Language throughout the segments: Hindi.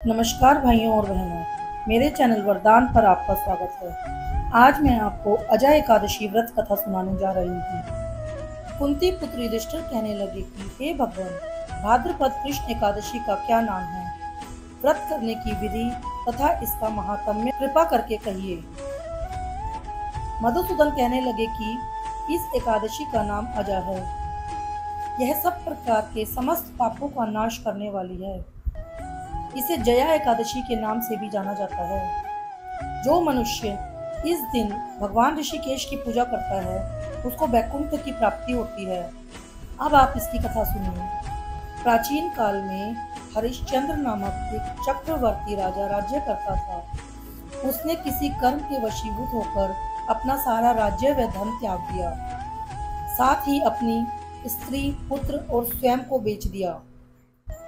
नमस्कार भाइयों और बहनों, मेरे चैनल वरदान पर आपका स्वागत है। आज मैं आपको अजय एकादशी व्रत कथा सुनाने जा रही हूँ। कुंती पुत्र युधिष्ठिर कहने लगे कि हे भगवान, भाद्रपद कृष्ण एकादशी का क्या नाम है? व्रत करने की विधि तथा इसका महात्म्य कृपा करके कहिए। मधुसूदन कहने लगे कि इस एकादशी का नाम अजय है। यह सब प्रकार के समस्त पापों का नाश करने वाली है। इसे जया एकादशी के नाम से भी जाना जाता है। जो मनुष्य इस दिन भगवान ऋषिकेश की पूजा करता है उसको वैकुंठ की प्राप्ति होती है। अब आप इसकी कथा सुनिए। प्राचीन काल में हरिश्चंद्र नामक एक चक्रवर्ती राजा राज्य करता था। उसने किसी कर्म के वशीभूत होकर अपना सारा राज्य व धन त्याग दिया, साथ ही अपनी स्त्री, पुत्र और स्वयं को बेच दिया।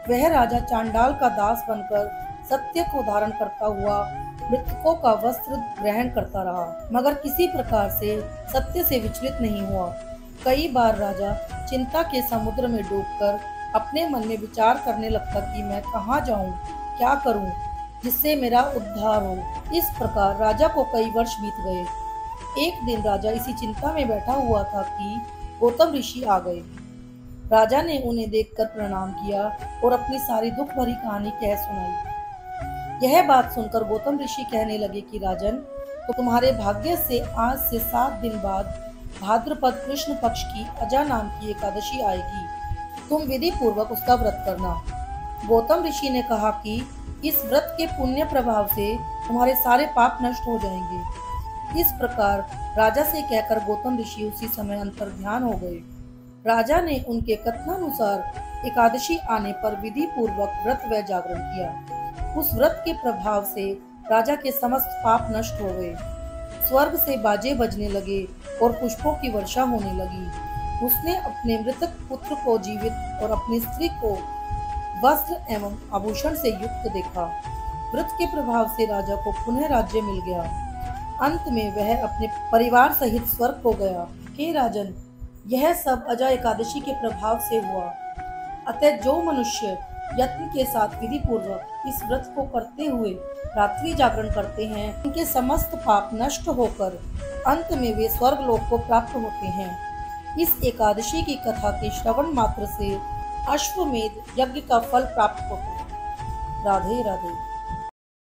वह राजा चांडाल का दास बनकर सत्य को धारण करता हुआ मृतकों का वस्त्र ग्रहण करता रहा, मगर किसी प्रकार से सत्य से विचलित नहीं हुआ। कई बार राजा चिंता के समुद्र में डूबकर अपने मन में विचार करने लगता कि मैं कहाँ जाऊं, क्या करूं, जिससे मेरा उद्धार हो। इस प्रकार राजा को कई वर्ष बीत गए। एक दिन राजा इसी चिंता में बैठा हुआ था कि गौतम ऋषि आ गए। राजा ने उन्हें देखकर प्रणाम किया और अपनी सारी दुख भरी कहानी कह सुनाई। यह बात सुनकर गौतम ऋषि कहने लगे कि राजन, तो तुम्हारे भाग्य से आज से 7 दिन बाद भाद्रपद कृष्ण पक्ष की अजा नाम की एकादशी आएगी। तुम विधि पूर्वक उसका व्रत करना। गौतम ऋषि ने कहा कि इस व्रत के पुण्य प्रभाव से तुम्हारे सारे पाप नष्ट हो जाएंगे। इस प्रकार राजा से कहकर गौतम ऋषि उसी समय अंतर्ध्यान हो गए। राजा ने उनके कथनानुसार एकादशी आने पर विधि पूर्वक व्रत व जागरण किया। उस व्रत के प्रभाव से राजा के समस्त पाप नष्ट हो गए। स्वर्ग से बाजे बजने लगे और पुष्पों की वर्षा होने लगी। उसने अपने मृतक पुत्र को जीवित और अपनी स्त्री को वस्त्र एवं आभूषण से युक्त देखा। व्रत के प्रभाव से राजा को पुनः राज्य मिल गया। अंत में वह अपने परिवार सहित स्वर्ग को गया। हे राजन, यह सब अजय एकादशी के प्रभाव से हुआ। अतः जो मनुष्य यत्न के साथ विधि पूर्वक इस व्रत को करते हुए रात्रि जागरण करते हैं, उनके समस्त पाप नष्ट होकर अंत में वे स्वर्ग लोक को प्राप्त होते हैं। इस एकादशी की कथा के श्रवण मात्र से अश्वमेध यज्ञ का फल प्राप्त होता है। राधे राधे।